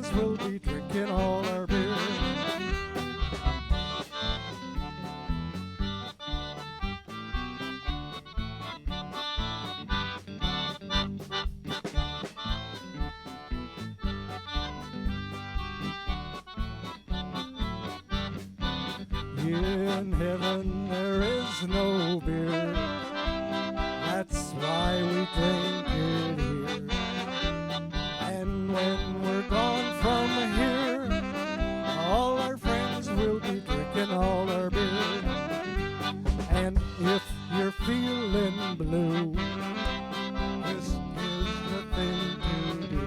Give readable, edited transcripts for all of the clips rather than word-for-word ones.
friends will be drinking all our beer. In heaven there is no beer. That's why we drink it here. And when we're gone from here, all our friends will be drinking all our beer. And if you're feeling blue, this is the thing to do.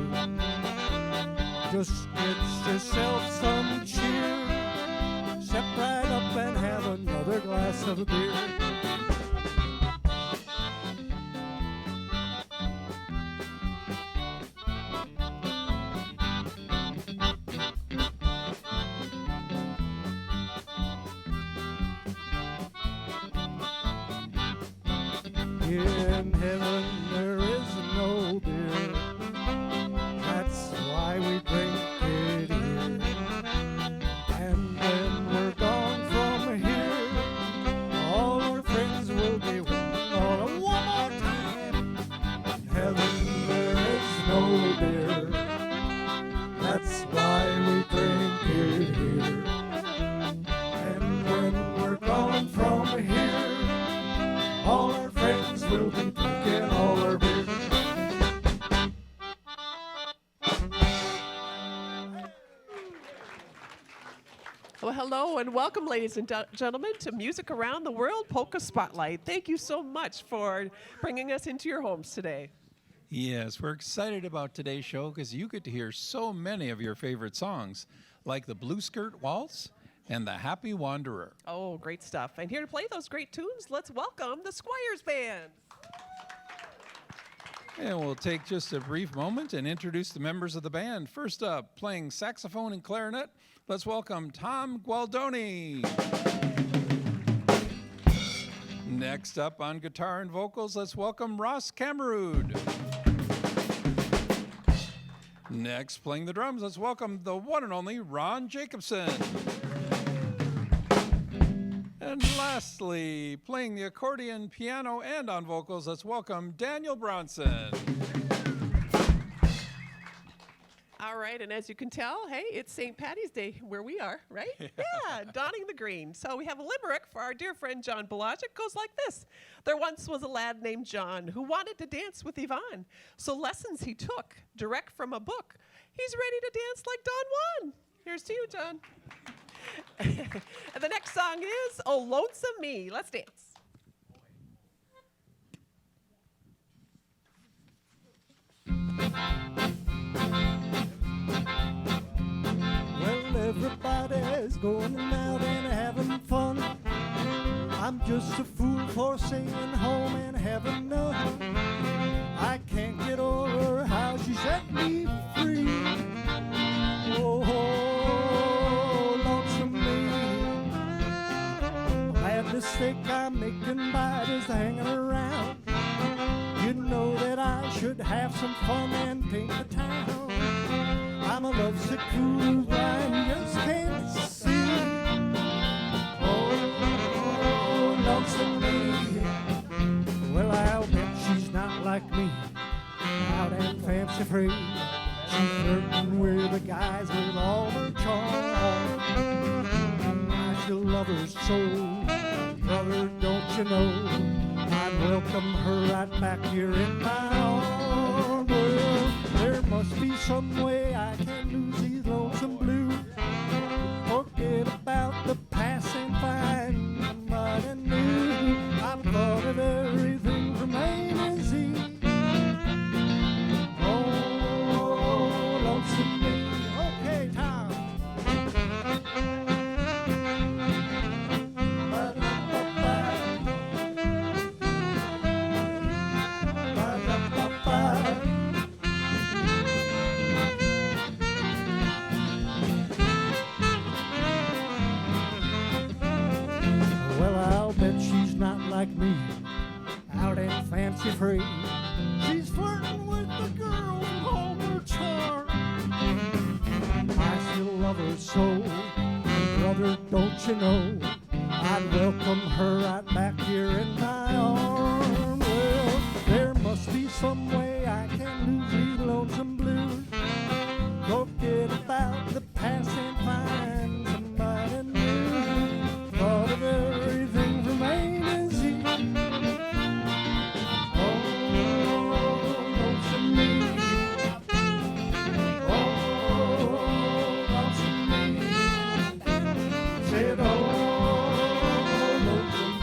Just get yourself some cheer. Step right up and have another glass of beer. In heaven there is no beer. That's why we drink it here. And when we're gone from here, all our friends will be with all one more time. In heaven there is no beer. That's why we drink it here. And when we're gone from here, all our friends will be drinking all our beer. Well, hello and welcome, ladies and gentlemen, to Music Around the World Polka Spotlight. Thank you so much for bringing us into your homes today. Yes, we're excited about today's show because you get to hear so many of your favorite songs, like the Blue Skirt Waltz and the Happy Wanderer. Oh, great stuff. And here to play those great tunes, let's welcome the Squires Band. And we'll take just a brief moment and introduce the members of the band. First up, playing saxophone and clarinet, let's welcome Tom Gualdoni. Next up on guitar and vocals, let's welcome Ross Camerood. Next, playing the drums, let's welcome the one and only Ron Jacobson. And lastly, playing the accordion, piano, and on vocals, let's welcome Daniel Bronson. All right, and as you can tell, hey, it's St. Patty's Day where we are, right? Yeah, donning the green. So we have a limerick for our dear friend John Balajic. Goes like this. There once was a lad named John who wanted to dance with Yvonne. So lessons he took direct from a book. He's ready to dance like Don Juan. Here's to you, John. And the next song is Oh Lonesome Me. Let's dance. Well, everybody's going out and having fun. I'm just a fool for staying home and having none. I can't get over how she set me free. Oh, lonesome me. Bad mistake I'm making by just hanging around. You know that I should have some fun and paint the town. I'm a lovesick fool, I just can't see. Oh, lonesome me. Well, I'll bet she's not like me, out and fancy free. She's flirting with the guys with all her charm. I still love her so, brother, don't you know? I'd welcome her right back here in my arms. Well, there must be some way I can lose these lonesome blues. Forget about the past and find somebody new. I've thought of everything from A to Z. Oh, lonesome me. Okay, Tom. Well, I'll bet she's not like me, out and fancy free. She's flirting with the girl with all her charm. her soul. And brother, don't you know, I'd welcome her right back here in my arms. Well, there must be some way I can lose these lonesome blues. Forget about the past and find somebody new. Thought of everything from A to Z. Oh, lonesome me. Oh, lonesome me. Said, oh, lonesome.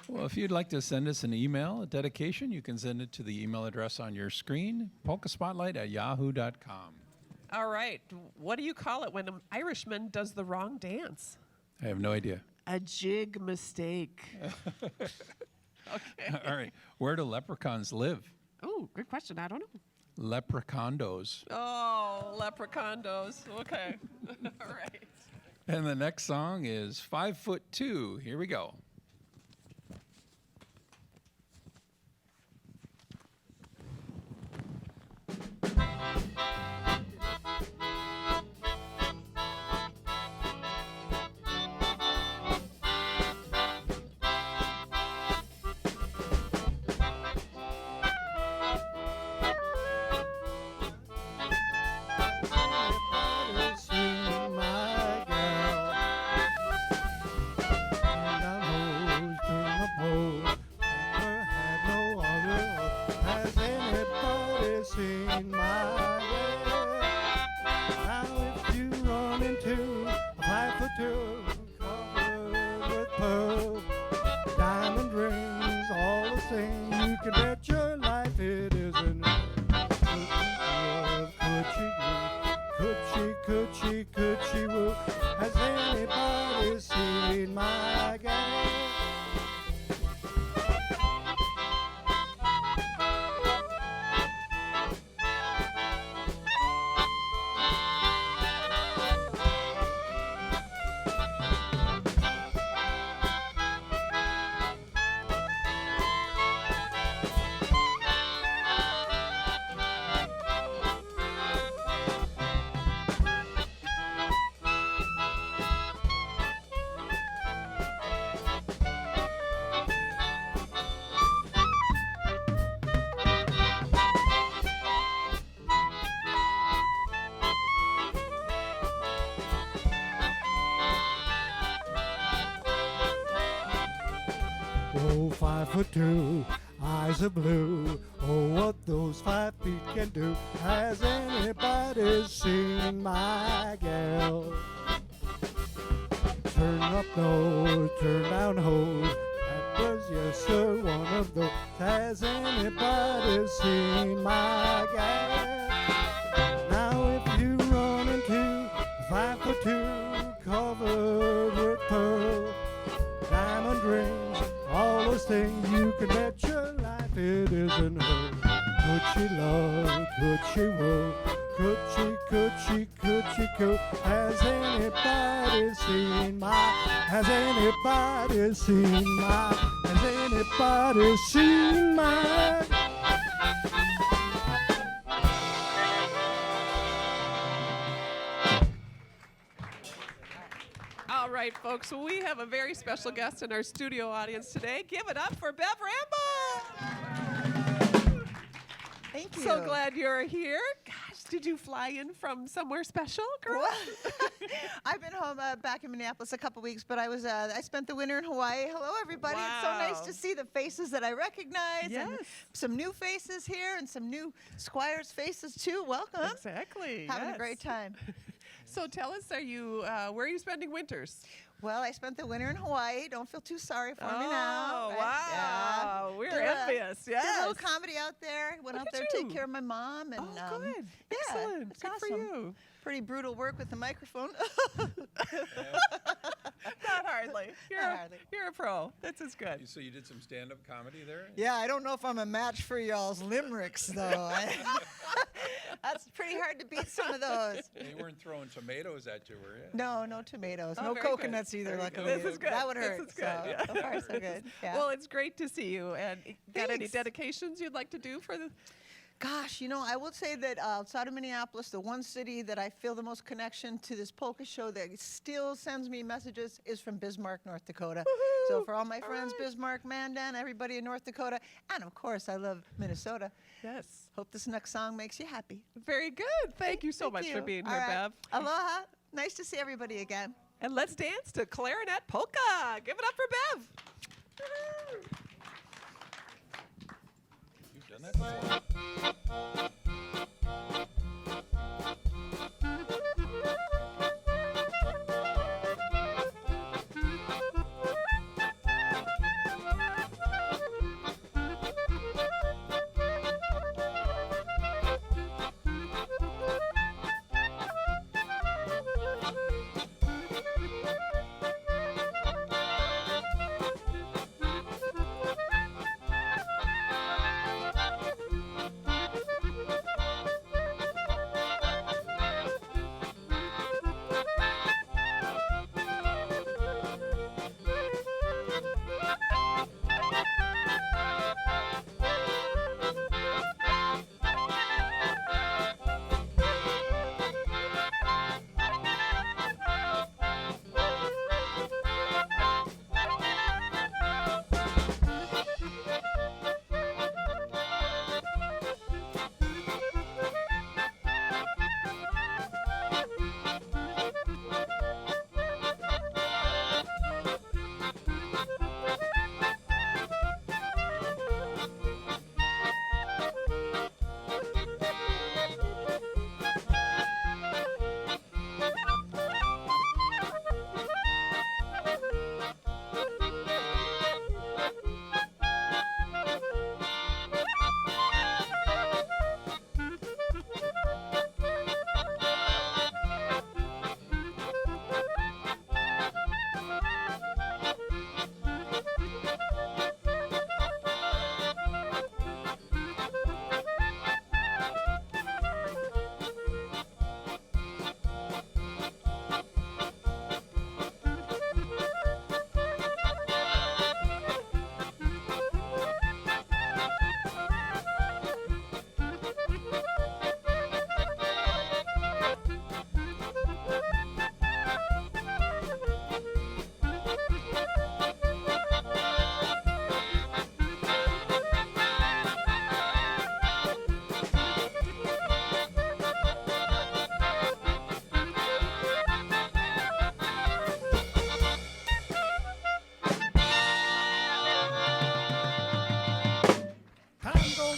Well, if you'd like to send us an email, a dedication, you can send it to the email address on your screen, polkaspotlight@yahoo.com. All right. What do you call it when an Irishman does the wrong dance? I have no idea. A jig mistake. Okay. All right. Where do leprechauns live? Oh, good question. I don't know. Leprechaundos. Oh, leprechaundos. Okay. All right. And the next song is 5'2". Here we go. Diamond rings, all the same. You can bet your life it isn't. Could she woo? Has anybody seen my gal? Oh, 5'2", eyes are blue. Oh, what those 5 feet can do. Has anybody seen my gal? Turn up nose, turn down hose. That was, yes sir, one of those. Has anybody seen my gal? Now if you run into 5'2", covered with pearl, diamond rings, all those things, you can bet your life it isn't her. Could she love? Could she woo? Could she cool? Has anybody seen my? Has anybody seen my? Has anybody seen my? All right, folks. Well, we have a very special guest in our studio audience today. Give it up for Bev Rambo. Thank you. So glad you're here. Gosh, did you fly in from somewhere special, girl? Well, I've been home back in Minneapolis a couple weeks, but I spent the winter in Hawaii. Hello, everybody. It's so nice Wow. to see the faces that I recognize. And Yes. some new faces here and some new Squires faces, too. Welcome. Exactly. Having yes. a great time. So tell us, where are you spending winters? Well, I spent the winter in Hawaii. Don't feel too sorry for me Oh, now. right? wow. We're Did a- envious. Did a little Yes. comedy out there. Went Look out at there to take you. care of my mom. And, Oh, good. Yeah, Excellent. it's Good for awesome. you. Pretty brutal work with the microphone. Not hardly. Not hardly. You're a pro. This is good. So you did some stand-up comedy there? Yeah, I don't know if I'm a match for y'all's limericks, though. That's pretty hard to beat some of those. You weren't throwing tomatoes at you, were you? No, no tomatoes. Oh, no very good. coconuts either, Very luckily. good. This is good. That would This hurt. is good. So, Yeah. so far, so good. Yeah. Well, it's great to see you. And got any Thanks. dedications you'd like to do for the? Gosh, I would say that outside of Minneapolis, the one city that I feel the most connection to this polka show that still sends me messages is from Bismarck, North Dakota. So for all my friends, Bismarck, Mandan, everybody in North Dakota, and of course, I love Minnesota. Yes. Hope this next song makes you happy. Very good. Thank you so much for being All here, right. Bev. Aloha. Nice to see everybody again. And let's dance to Clarinet Polka. Give it up for Bev. Woo-hoo. You've done that before.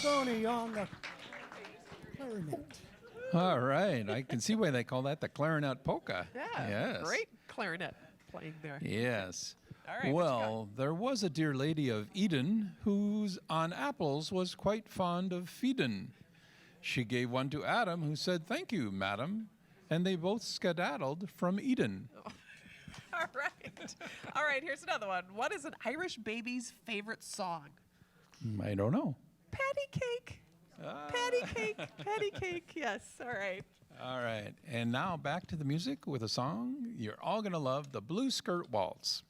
Tony on the clarinet. All right. I can see why they call that the clarinet polka. Yeah. Yes. Great clarinet playing there. Yes. All right, what you Well, there was a dear lady of Eden whose on apples was quite fond of feedin'. She gave one to Adam, who said, "Thank you, madam," and they both skedaddled from Eden. All right. All right, here's another one. What is an Irish baby's favorite song? I don't know. Patty cake. Patty cake. Patty cake. Yes. All right. All right. And now back to the music with a song you're all going to love, the Blue Skirt Waltz.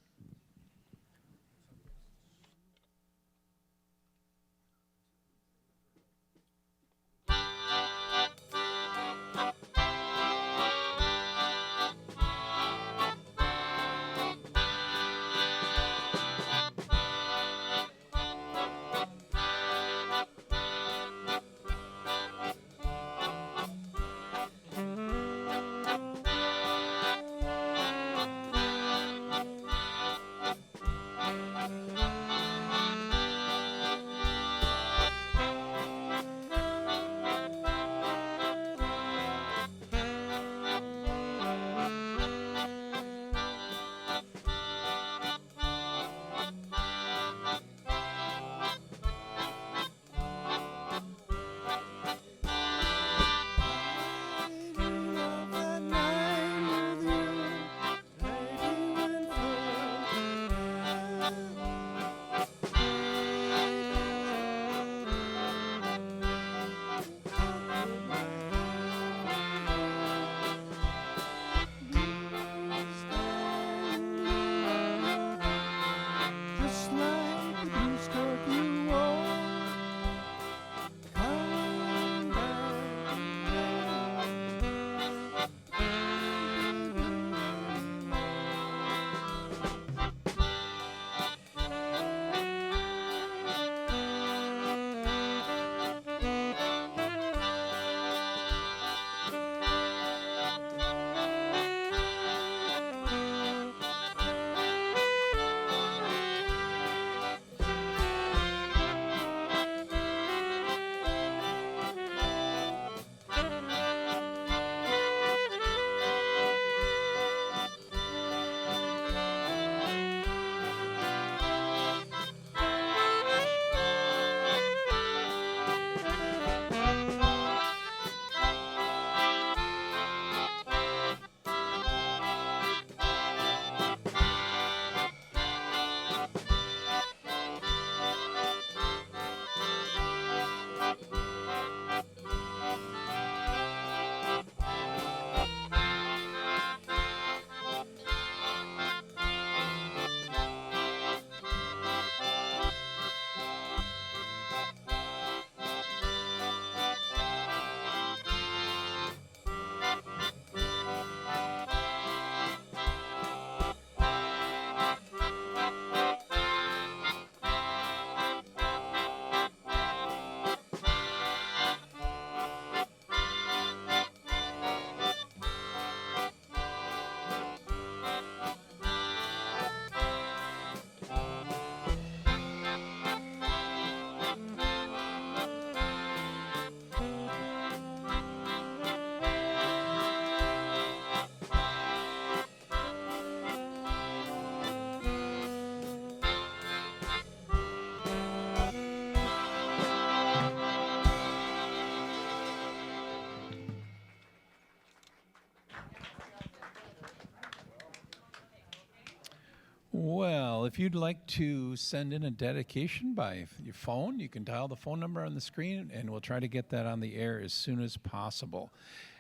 if you'd like to send in a dedication by your phone, you can dial the phone number on the screen, and we'll try to get that on the air as soon as possible.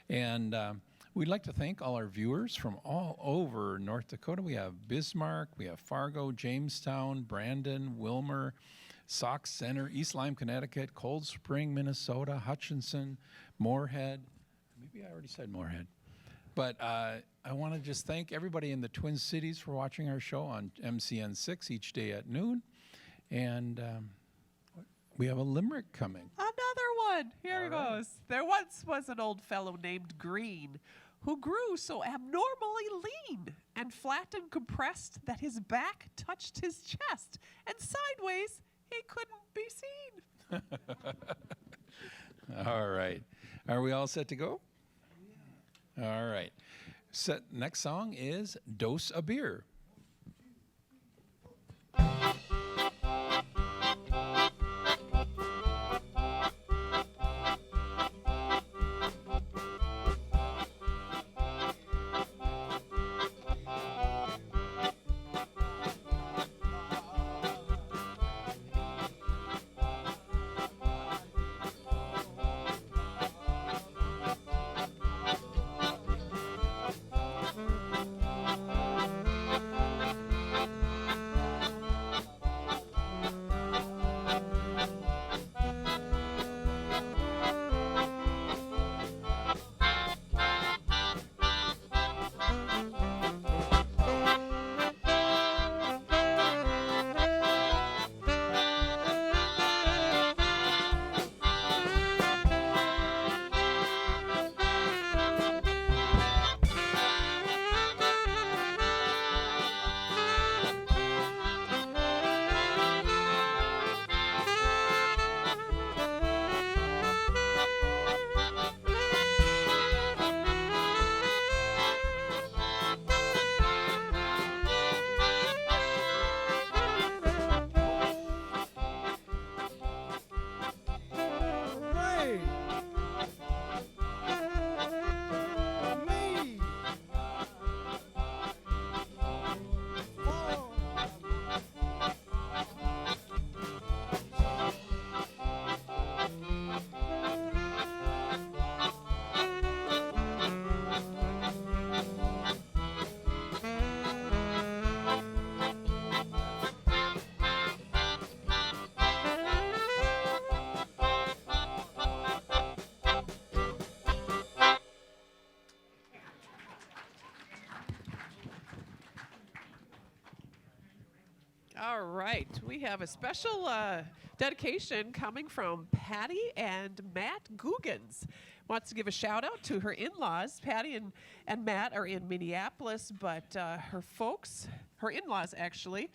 And we'd like to thank all our viewers from all over North Dakota. We have Bismarck, we have Fargo, Jamestown, Brandon, Wilmer, Sauk Center, East Lyme, Connecticut, Cold Spring, Minnesota, Hutchinson, Moorhead. Maybe I already said Moorhead. But I want to just thank everybody in the Twin Cities for watching our show on MCN6 each day at noon. And we have a limerick coming. Another one. Here it All right. goes. There once was an old fellow named Green who grew so abnormally lean and flat and compressed that his back touched his chest, and sideways he couldn't be seen. All right. Are we all set to go? All right. Next song is Dose a Beer. Hooray! Me! Oh! All right. We have a special dedication coming from Patty and Matt Googans. Wants to give a shout out to her in-laws. Patty and Matt are in Minneapolis, but her folks, her in-laws actually,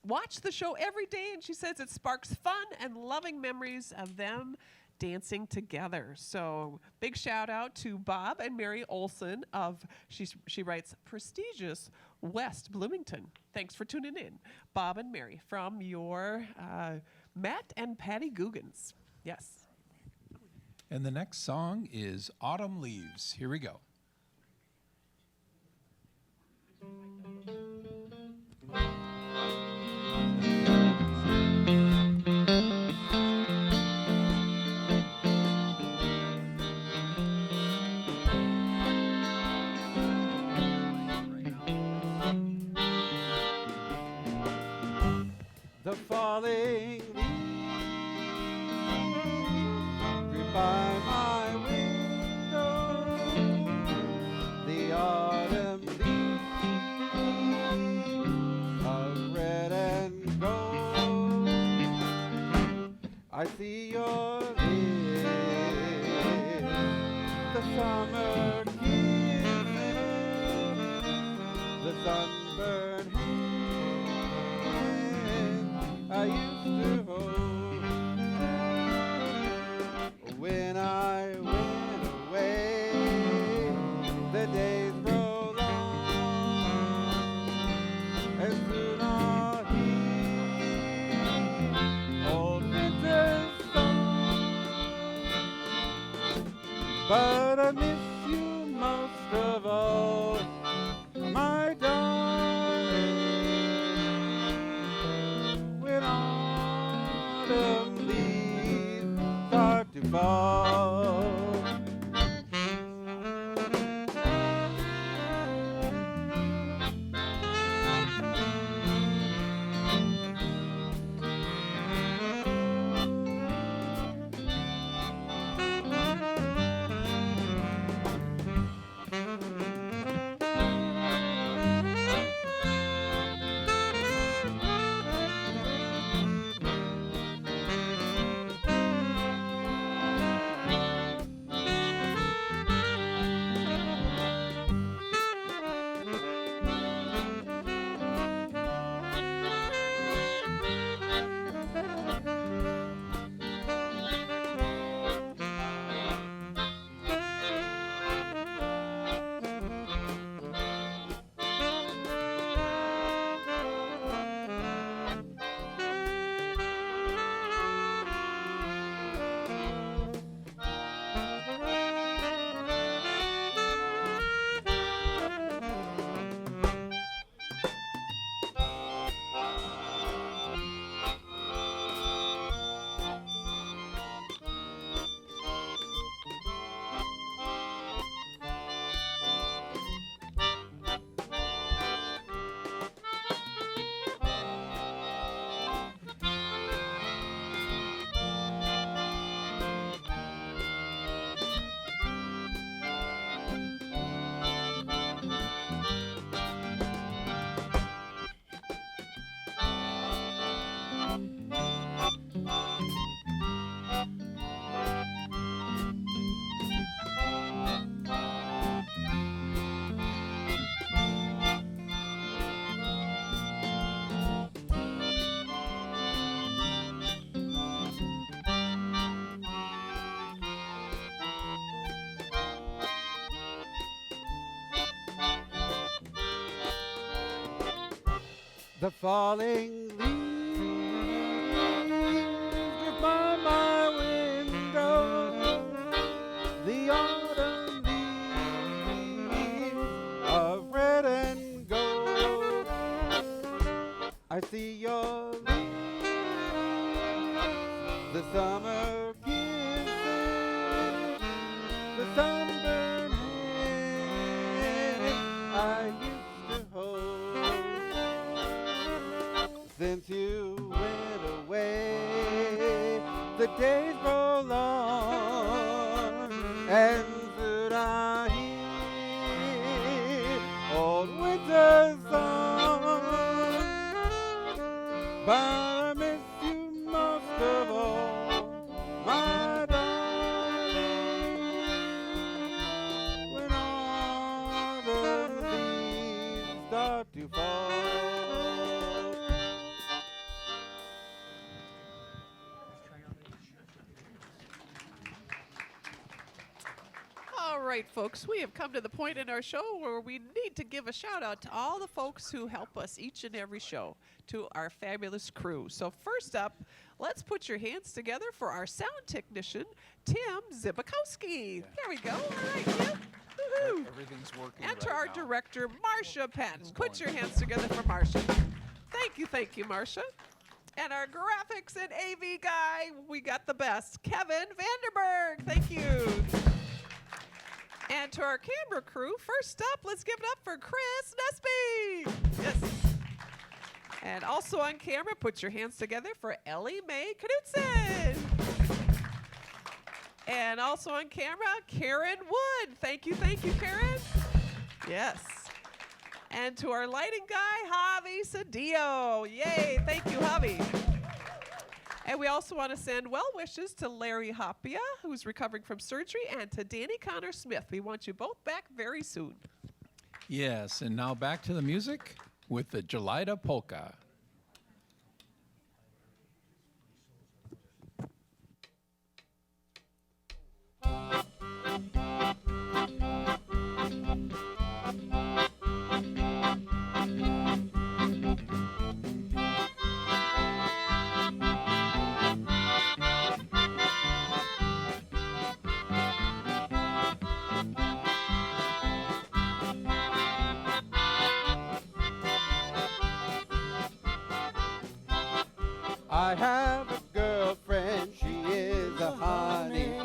watch the show every day, and she says it sparks fun and loving memories of them dancing together. So big shout out to Bob and Mary Olson of, she writes, prestigious West Bloomington. Thanks for tuning in, Bob and Mary, from your Matt and Patty Googans. Yes. And the next song is Autumn Leaves. Here we go. The falling leaves creep by my window. The autumn leaves of red and gold. I see your lips, the summer kisses, the sunburned I used to hold when I went away. The days roll on, and soon I'll hear old winter's song. But I miss you most of all, my darling. fall. The falling leaves drift by my window. The autumn leaves of red and gold. I see your leaves, the summer kisses, the sunburned hand I used to hold. Since you went away, the days grow long, and should I hear old winter song, but I miss you most of all, my darling, when autumn leaves start to fall. All right, folks, we have come to the point in our show where we need to give a shout out to all the folks who help us each and every show, to our fabulous crew. So first up, let's put your hands together for our sound technician, Tim Zibikowski. There we go. All right, Tim. Woohoo. Everything's working And to right our now. director, Marcia Patton. Put your hands together for Marcia. Thank you, Marcia. And our graphics and AV guy, we got the best, Kevin Vanderberg. Thank you. And to our camera crew, first up, let's give it up for Chris Nesby. Yes. And also on camera, put your hands together for Ellie Mae Knudsen. And also on camera, Karen Wood. Thank you, Karen. Yes. And to our lighting guy, Javi Cedillo. Yay, thank you, Javi. And we also want to send well wishes to Larry Hoppia, who's recovering from surgery, and to Danny Connor Smith. We want you both back very soon. Yes, and now back to the music with the Gelida Polka. I have a girlfriend, she is a honey.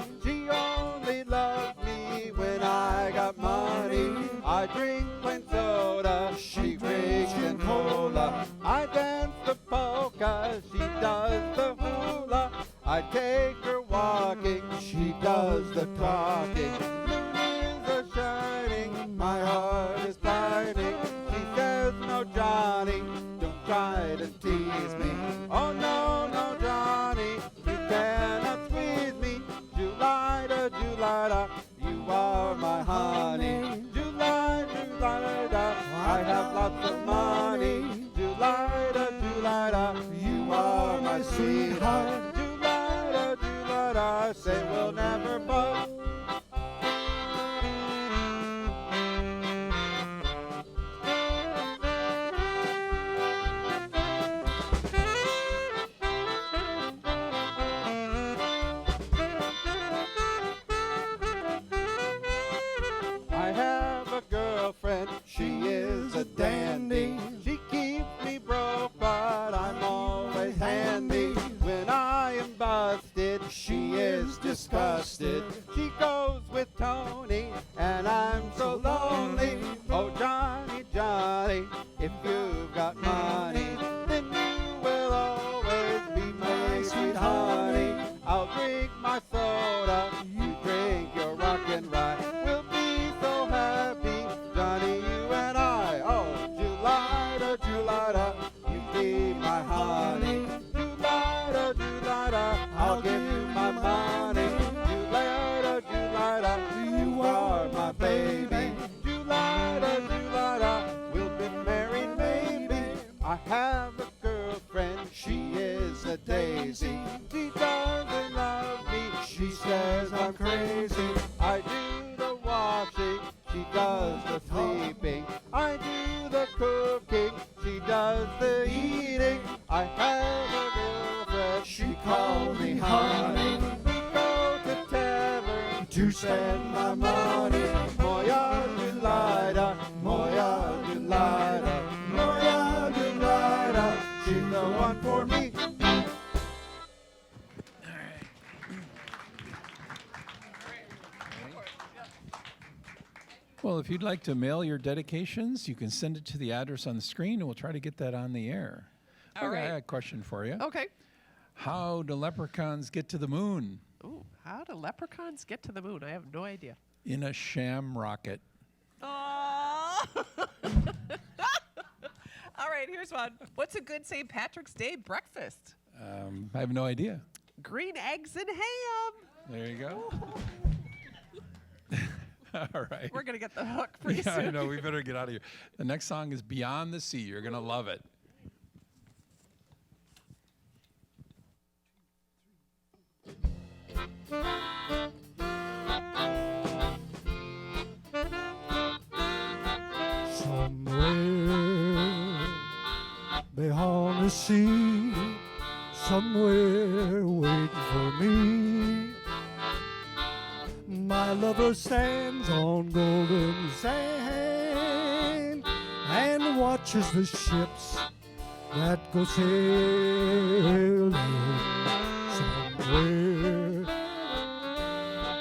I take her walking, she does the talking. Moon is a shining, my heart is pining. She says, no, Johnny, don't try to tease me. Oh, no, no, Johnny, you cannot squeeze me. Julida, Julida, you are my honey. Julida, Julida, I have lots of money. Julida, Julida, you are my sweetheart. Julida, Julida, say we'll never part. I have a girlfriend, she is a dandy. She keeps me broke, but I'm always handy. When I am busted, she is disgusted. She goes with Tony, and I'm so lonely. Oh, Johnny, Johnny, if you've got money, then you will always be my sweet honey. I'll drink my soda, you drink your rock and rye. We'll be so happy, Johnny, you and I. Oh, Julida, Julida, you be my honey. Julida, Julida, I'll give you my money. Julida, Julida, you are my baby. Julida, Julida, we'll be married maybe. I have a girlfriend, she is a daisy. She doesn't love me, she says I'm crazy. I do the washing, she does the sleeping. I do the cooking, she does the eating. I have a girlfriend, she calls me honey. We go to tavern to spend my money. Moya Julida, Moya Julida, Moya Julida, she's the one for me. Well, if you'd like to mail your dedications, you can send it to the address on the screen, and we'll try to get that on the air. All Okay, I right. got a question for you. Okay. How do leprechauns get to the moon? Ooh, how do leprechauns get to the moon? I have no idea. In a sham rocket. Oh. All right, here's one. What's a good St. Patrick's Day breakfast? I have no idea. Green eggs and ham. There you go. All right. We're going to get the hook pretty Yeah, soon. I know. We better get out of here. The next song is Beyond the Sea. You're going to love it. Somewhere beyond the sea, somewhere waiting for me, my lover stands on golden sand and watches the ships that go sailing. Somewhere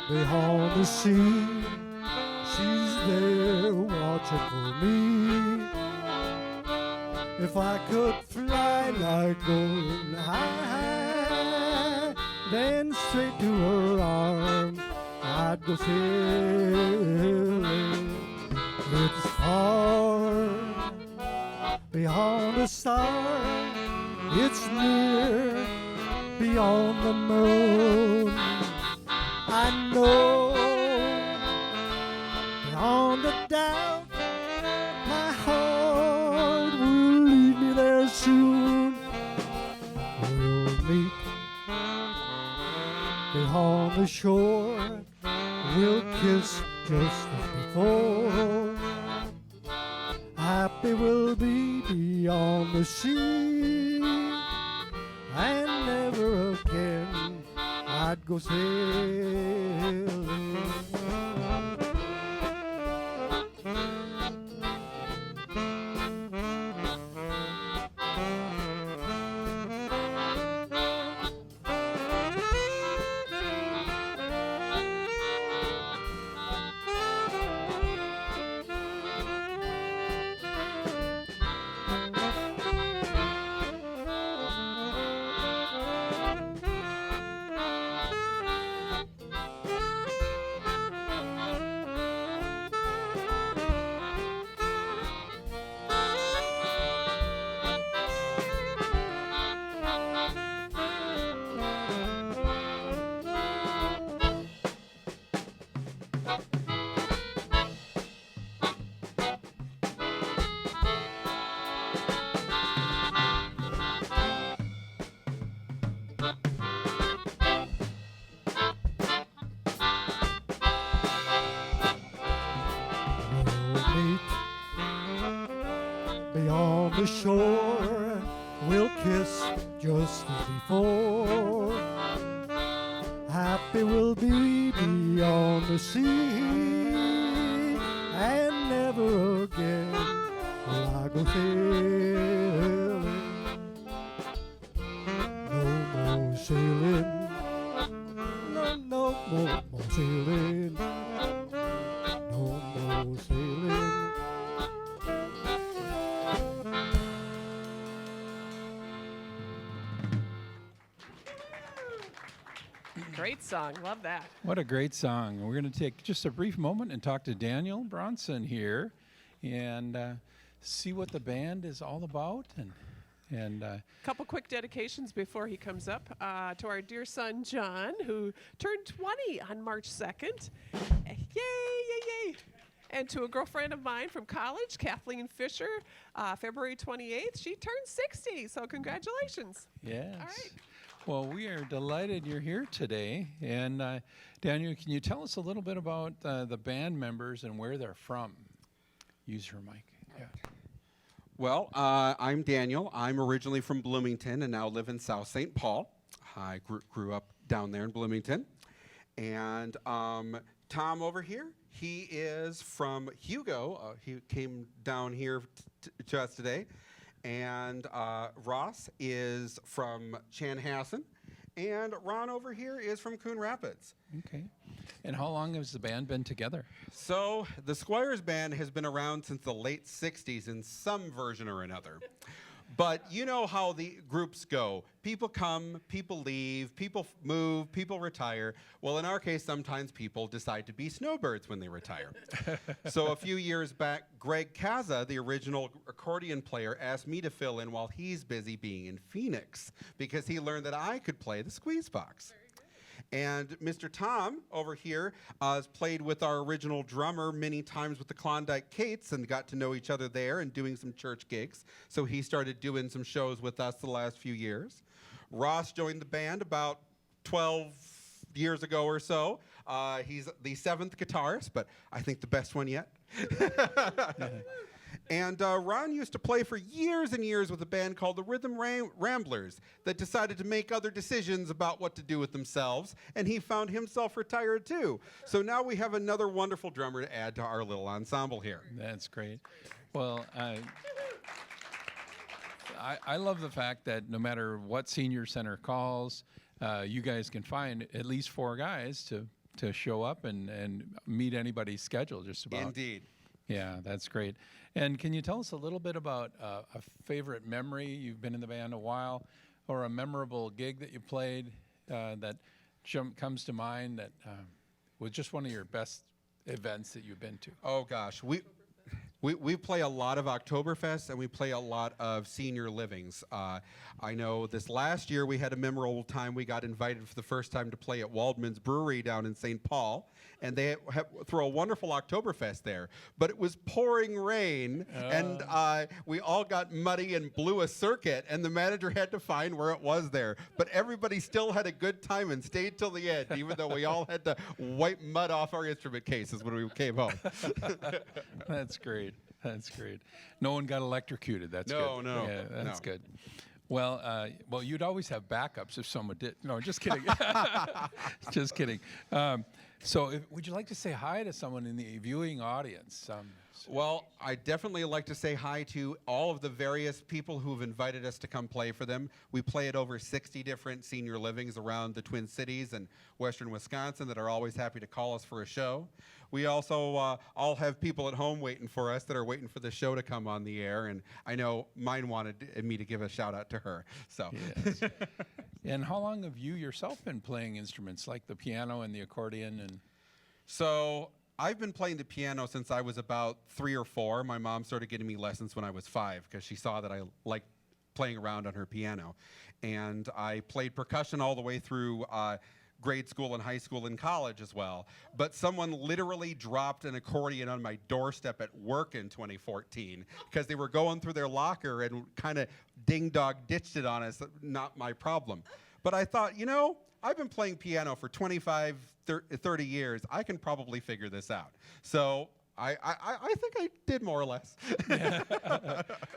beyond the sea, she's there watching for me. If I could fly like golden high, then straight to her arms I'd go sailing. It's far beyond the stars, it's near beyond the moon. I know beyond the doubt, my heart will lead me there soon. We'll meet beyond the shore, we'll kiss just as before. Happy we'll be beyond the sea, and never again I'd go sailing. shore, we'll kiss just as before. Happy we'll be beyond the sea, and never again will I go sailing. No more sailing. No more sailing. No more sailing. Great song. Love that. What a great song. We're going to take just a brief moment and talk to Daniel Bronson here and see what the band is all about. And Couple quick dedications before he comes up. To our dear son, John, who turned 20 on March 2nd. Yay, yay, yay. And to a girlfriend of mine from college, Kathleen Fisher, February 28th. She turned 60, so congratulations. yes. All right. Well, we are delighted you're here today. And Daniel, can you tell us a little bit about the band members and where they're from? Use your mic. Yeah. Well, I'm Daniel. I'm originally from Bloomington and now live in South St. Paul. I grew up down there in Bloomington. And Tom over here, he is from Hugo. He came down here to us today. And Ross is from Chanhassen. And Ron over here is from Coon Rapids. Okay. And how long has the band been together? So the Squires band has been around since the late 60s in some version or another. But you know how the groups go. People come, people leave, people move, people retire. Well, in our case, sometimes people decide to be snowbirds when they retire. So a few years back, Greg Kaza, the original accordion player, asked me to fill in while he's busy being in Phoenix because he learned that I could play the squeeze box. And Mr. Tom over here has played with our original drummer many times with the Klondike Kates and got to know each other there and doing some church gigs. So he started doing some shows with us the last few years. Ross joined the band about 12 years ago or so. He's the 7th guitarist, but I think the best one yet. And Ron used to play for years and years with a band called the Rhythm Ramblers that decided to make other decisions about what to do with themselves, and he found himself retired too. So now we have another wonderful drummer to add to our little ensemble here. That's great. Well, I love the fact that no matter what senior center calls, you guys can find at least 4 guys to show up and meet anybody's schedule just about. Indeed. Yeah, that's great. And can you tell us a little bit about a favorite memory? You've been in the band a while, or a memorable gig that you played that comes to mind that was just one of your best events that you've been to? Oh gosh, we play a lot of Oktoberfest and we play a lot of senior livings. I know this last year we had a memorable time. We got invited for the first time to play at Waldman's Brewery down in St. Paul, and they throw a wonderful Oktoberfest there. But it was pouring rain, and we all got muddy and blew a circuit, and the manager had to find where it was there. But everybody still had a good time and stayed till the end, even though we all had to wipe mud off our instrument cases when we came home. That's great. That's great. No one got electrocuted. That's good. No. Yeah, that's No. good. Well, you'd always have backups if someone did. No, just kidding. Just kidding. Would you like to say hi to someone in the viewing audience? Well, I definitely like to say hi to all of the various people who've invited us to come play for them. We play at over 60 different senior livings around the Twin Cities and western Wisconsin that are always happy to call us for a show. We also all have people at home waiting for us that are waiting for the show to come on the air, and I know mine wanted me to give a shout out to her. So. Yes. And how long have you yourself been playing instruments like the piano and the accordion? So I've been playing the piano since I was about 3 or 4. My mom started getting me lessons when I was 5 because she saw that I liked playing around on her piano. And I played percussion all the way through grade school and high school and college as well. But someone literally dropped an accordion on my doorstep at work in 2014 because they were going through their locker and kind of ding-dog ditched it on us. Not my problem. But I thought, I've been playing piano for 25, 30 years. I can probably figure this out. So I think I did more or less.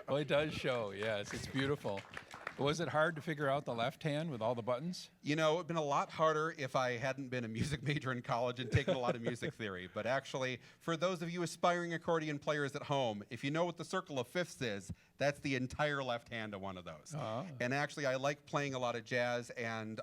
Well, it does show. Yes, it's beautiful. Was it hard to figure out the left hand with all the buttons? You know, it'd been a lot harder if I hadn't been a music major in college and taken a lot of music theory. But actually, for those of you aspiring accordion players at home, if you know what the circle of fifths is, that's the entire left hand of one of those. Oh. And actually, I like playing a lot of jazz and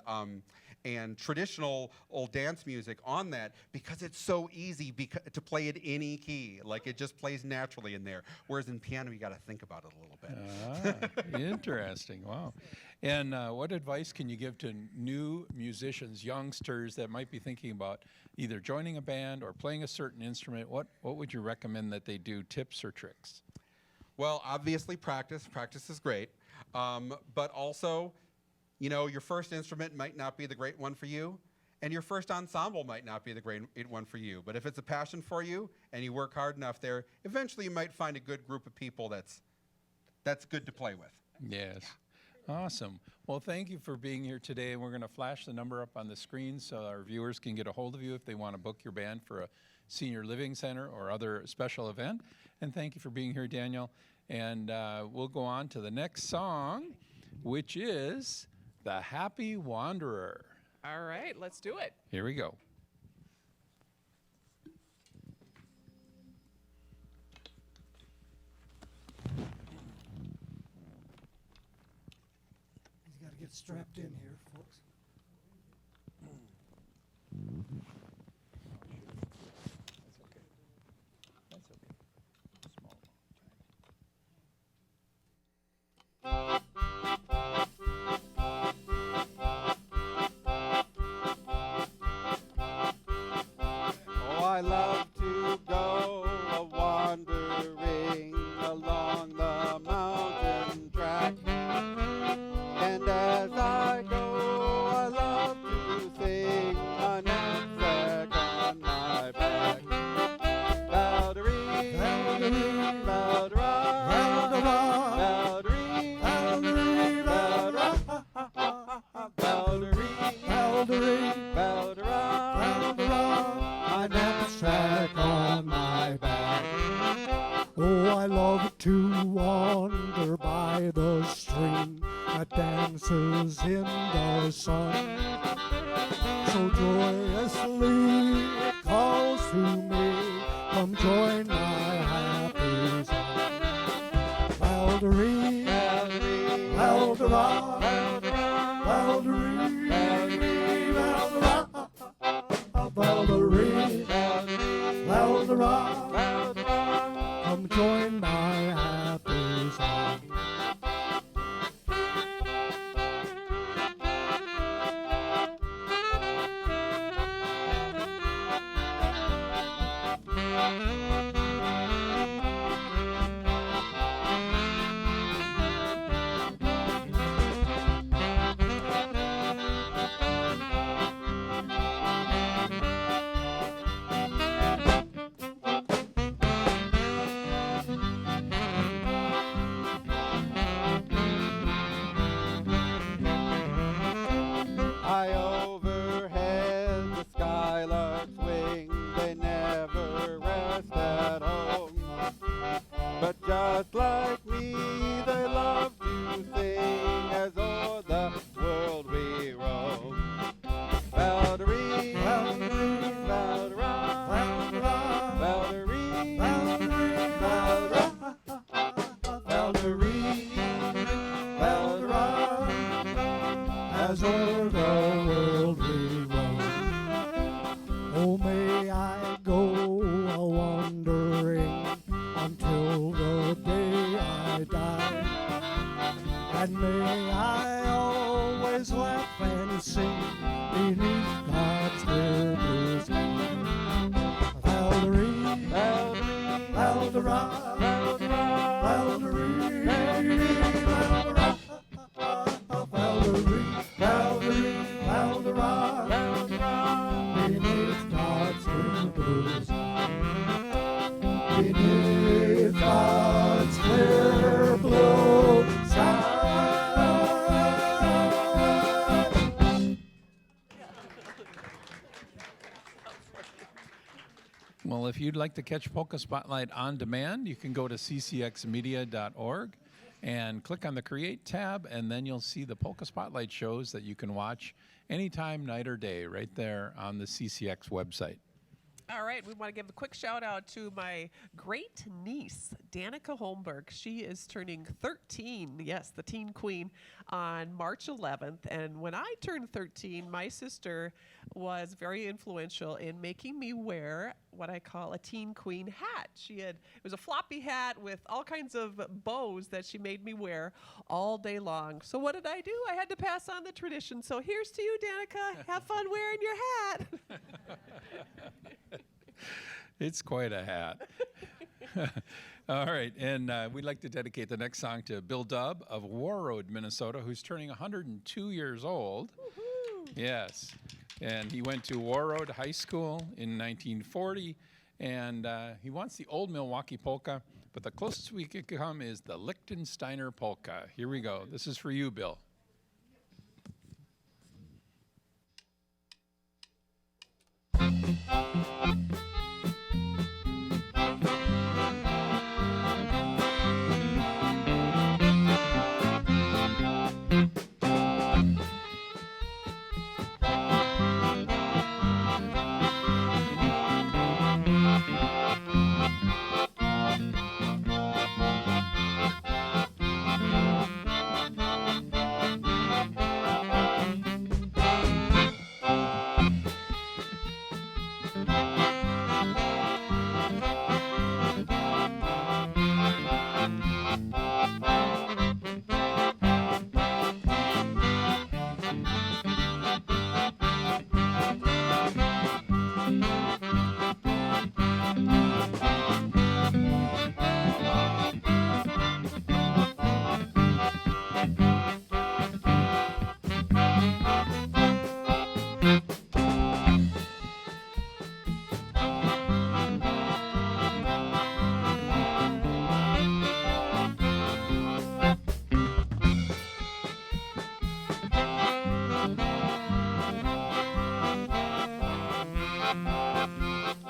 traditional old dance music on that because it's so easy to play at any key. Like, it just plays naturally in there. Whereas in piano, you got to think about it a little bit. Interesting. Wow. And what advice can you give to new musicians, youngsters that might be thinking about either joining a band or playing a certain instrument? What would you recommend that they do, tips or tricks? Well, obviously practice. Practice is great. But also, you know, your first instrument might not be the great one for you, and your first ensemble might not be the great one for you. But if it's a passion for you and you work hard enough there, eventually you might find a good group of people that's good to play with. Yes. Awesome. Well, thank you for being here today, and we're going to flash the number up on the screen so our viewers can get a hold of you if they want to book your band for a senior living center or other special event. And thank you for being here, Daniel. And we'll go on to the next song, which is The Happy Wanderer. All right, let's do it. Here we go. You got to get strapped in here, folks. That's okay. That's okay. Small. Oh, I love to go wandering along the mountain track. And as I go, I love to sing a knapsack on my back. Bowdery, Bowdery, bowdera, Bowdera, bowdery, bowdera, bowdery, Bowdery, bowdera, my knapsack on my back. Oh, I love to wander by the stream that dances in the sun. So joyously it calls to me, come join my happy song. Bowdery, Bowdera, Bowdery, Bowdera, Bowdery, Bowdera, come join my happy song. I overhead the skylark's wing, they never rest at home. But just like me, they love to sing as o'er the world we roam. Bowdery, Bowdery, bowdera, Bowdera, bowdery, bowdera, Bowdery, Bowdera, as o'er the world we roam. Oh, may I go a-wandering until the day I die, and may I always laugh and sing beneath God's clear blue sky. Bowdery, Bowdera, Bowdery, Bowdera, Bowdery, Bowdery, Bowdera, beneath God's clear blue sky. Beneath God's clear blue sky. Well, if you'd like to catch Polka Spotlight on demand, you can go to ccxmedia.org and click on the Create tab, and then you'll see the Polka Spotlight shows that you can watch anytime, night or day, right there on the CCX website. All right, we want to give a quick shout out to my great niece, Danica Holmberg. She is turning 13, yes, the teen queen, on March 11th. And when I turned 13, my sister was very influential in making me wear what I call a teen queen hat. It was a floppy hat with all kinds of bows that she made me wear all day long. So what did I do? I had to pass on the tradition. So here's to you, Danica. Have fun wearing your hat. It's quite a hat. All right, and we'd like to dedicate the next song to Bill Dubb of Warroad, Minnesota, who's turning 102 years old. Woohoo. Yes, and he went to Warroad High School in 1940, and he wants the old Milwaukee polka, but the closest we could come is the Liechtensteiner polka. Here we go. This is for you, Bill.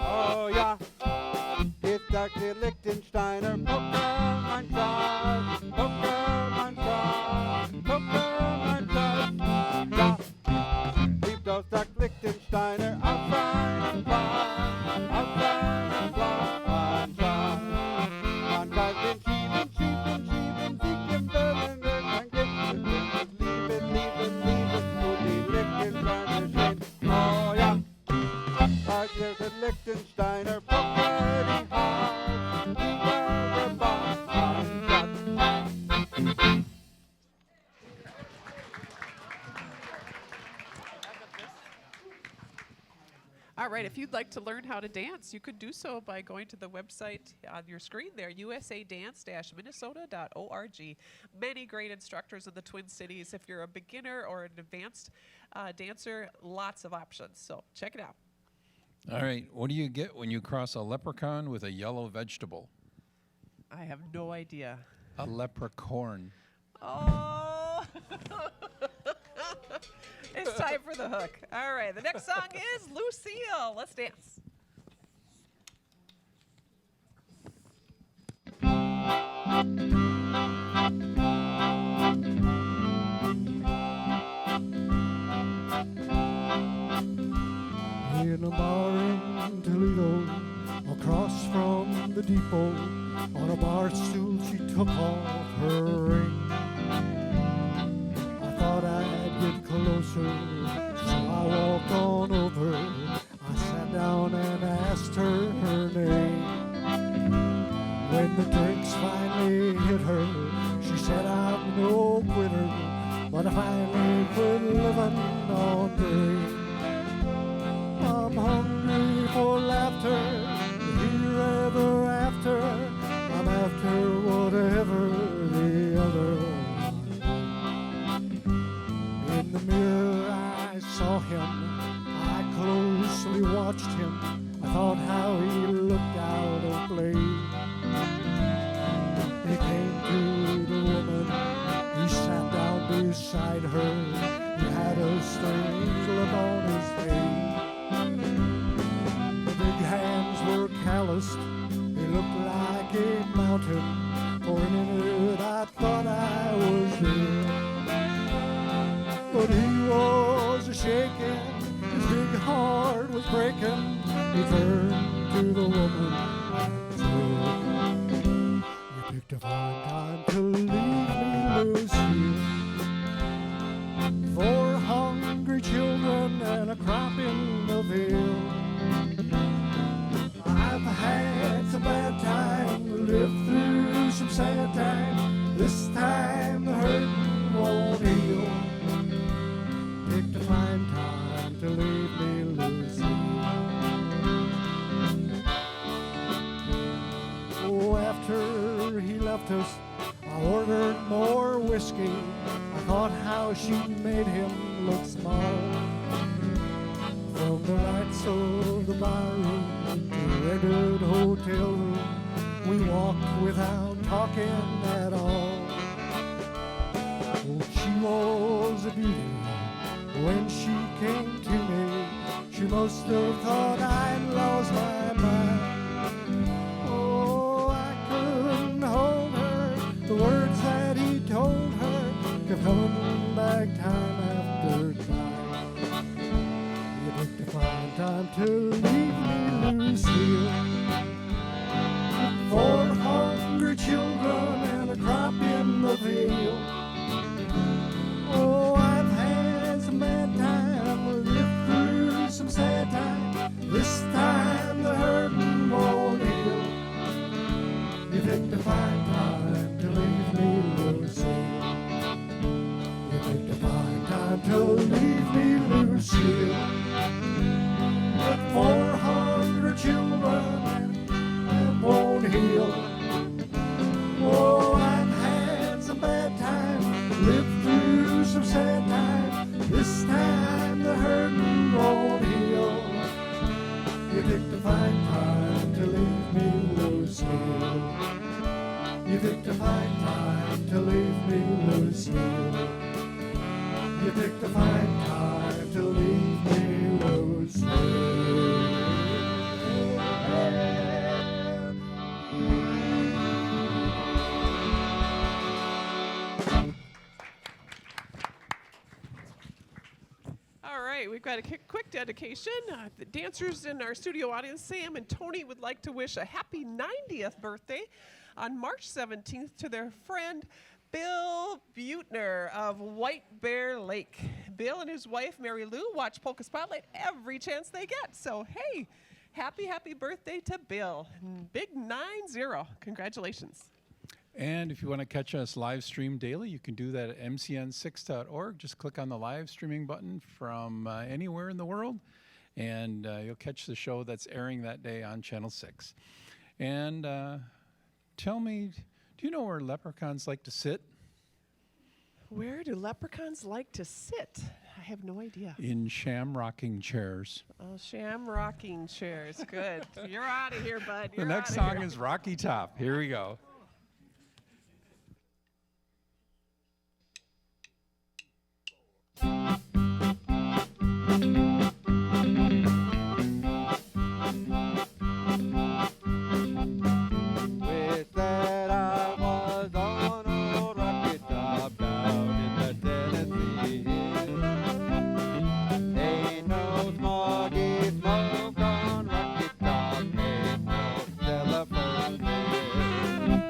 Oh yeah, it's Dr. Liechtensteiner, Polka, mein Schatz, Polka, mein Schatz, Polka, mein Schatz. Ja, liebt aus Dr. Liechtensteiner, auf seinem Plan, mein Schatz. Man kann den schieben, schieben, schieben, sie kämpfen, man gibt es, lieben, lieben, lieben, wo die Liechtensteiner stehen. Oh ja. Dr. Liechtensteiner, Polka, die Haut, die Welt, mein Schatz. All right, if you'd like to learn how to dance, you could do so by going to the website on your screen there, usadance-minnesota.org. Many great instructors in the Twin Cities. If you're a beginner or an advanced dancer, lots of options. So check it out. All right, what do you get when you cross a leprechaun with a yellow vegetable? I have no idea. A leprechaun. Oh! It's time for the hook. All right, the next song is Lucille. Let's dance. In a bar in Toledo, across from the depot, on a bar stool she took off her ring. I thought I'd get closer, so I walked on over. I sat down and asked her her name. When the drinks finally hit her, she said, I'm no quitter, but I finally quit living on dreams. I'm hungry for laughter, here ever after. I'm after whatever the other one. In the mirror I saw him, I closely watched him. I thought how he looked out of place. He came to the woman, he sat down beside her. He had a strange look on his face. The big hands were dust. He looked like a mountain. For a minute I thought I was dead. But he was a-shaking, his big heart was breaking. He turned to the woman and said, "You picked a fine time to leave me, Lucy. 4 hungry children and a crop in the field. I've had some bad time, lived through some sad time. This time the hurting won't heal. Picked a fine time to leave me, Lucy." Oh, after he left us, I ordered more whiskey. I thought how she made him look small. From the lights of the barroom to the rented hotel room, we walked without talking at all. Oh, she was a beauty when she came to me. She must have thought I'd lost my mind. Oh, I couldn't hold her. The words that he told her kept coming back time after time. You picked a fine time to leave me, Lucille. 4 hungry children and a crop in the field. Oh, I've had some bad time, lived through some sad time. This time the hurting won't heal. You picked a fine time to leave me, Lucille. You picked a fine time to leave me, Lucille. With 400 children and won't heal. Oh, I've had some bad time, lived through some sad time. This time the hurting won't heal. You picked a fine time to leave me, Lucille. You picked a fine time to leave me, Lucille. You picked a fine time to leave me, Lucille. All right, we've got a quick dedication. The dancers in our studio audience, Sam and Tony, would like to wish a happy 90th birthday on March 17th to their friend Bill Butner of White Bear Lake. Bill and his wife, Mary Lou, watch Polka Spotlight every chance they get. So, hey, happy birthday to Bill. Big 9-0. Congratulations. And if you want to catch us live stream daily, you can do that at mcn6.org. Just click on the live streaming button from anywhere in the world, and you'll catch the show that's airing that day on Channel 6. And tell me, do you know where leprechauns like to sit? Where do leprechauns like to sit? I have no idea. In sham-rocking chairs. Oh, sham-rocking chairs. Good. You're out of here, bud. The You're next outta song here. is Rocky Top. Here we go. Wish that I was on old Rocky Top down in the Tennessee hills. Ain't no smoggy smoke on Rocky Top, ain't no telephone bill.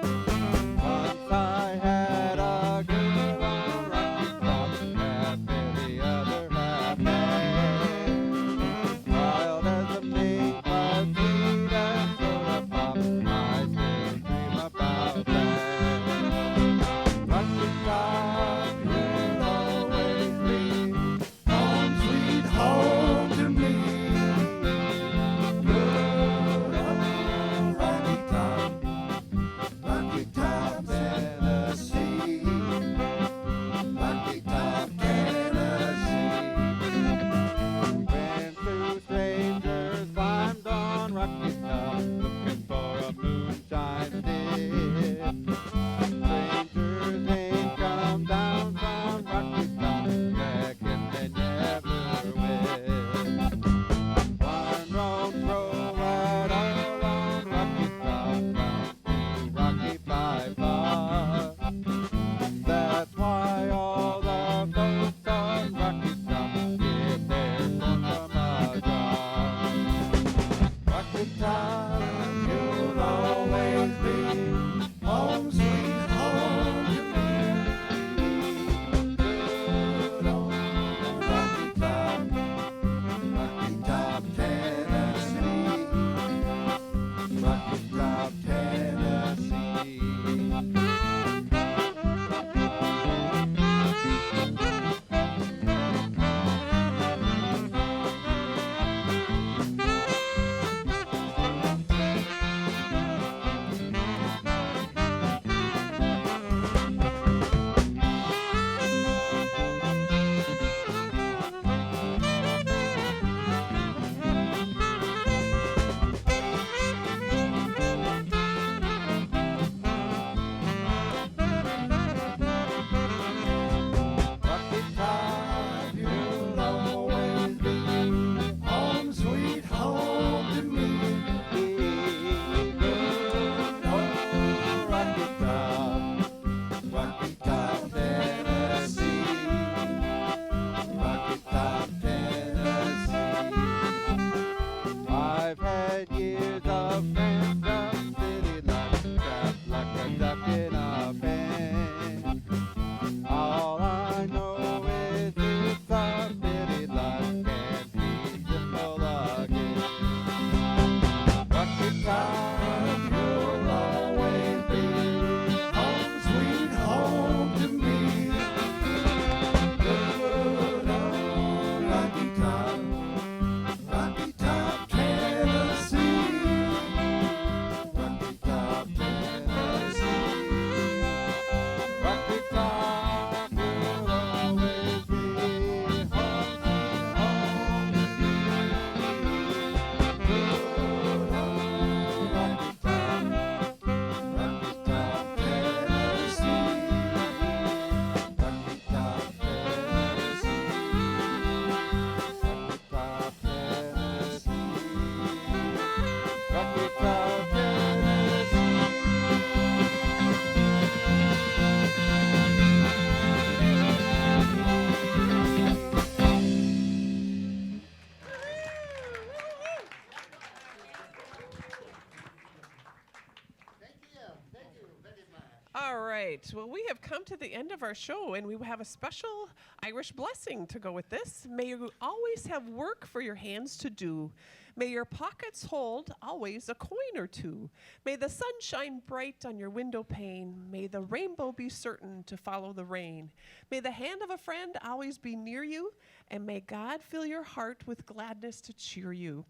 right. Well, we have come to the end of our show, and we have a special Irish blessing to go with this. May you always have work for your hands to do. May your pockets hold always a coin or two. May the sun shine bright on your window pane. May the rainbow be certain to follow the rain. May the hand of a friend always be near you, and may God fill your heart with gladness to cheer you.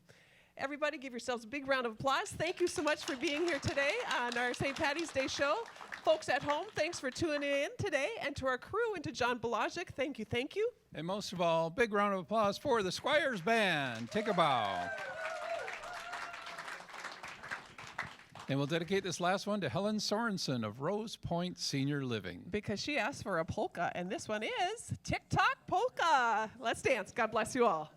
Everybody give yourselves a big round of applause. Thank you so much for being here today on our St. Patty's Day show. Folks at home, thanks for tuning in today. And to our crew and to John Belagic, thank you, thank you. And most of all, big round of applause for the Squires Band. Take a bow. And we'll dedicate this last one to Helen Sorensen of Rose Point Senior Living. Because she asked for a polka, and this one is Tick-Tock Polka. Let's dance. God bless you all.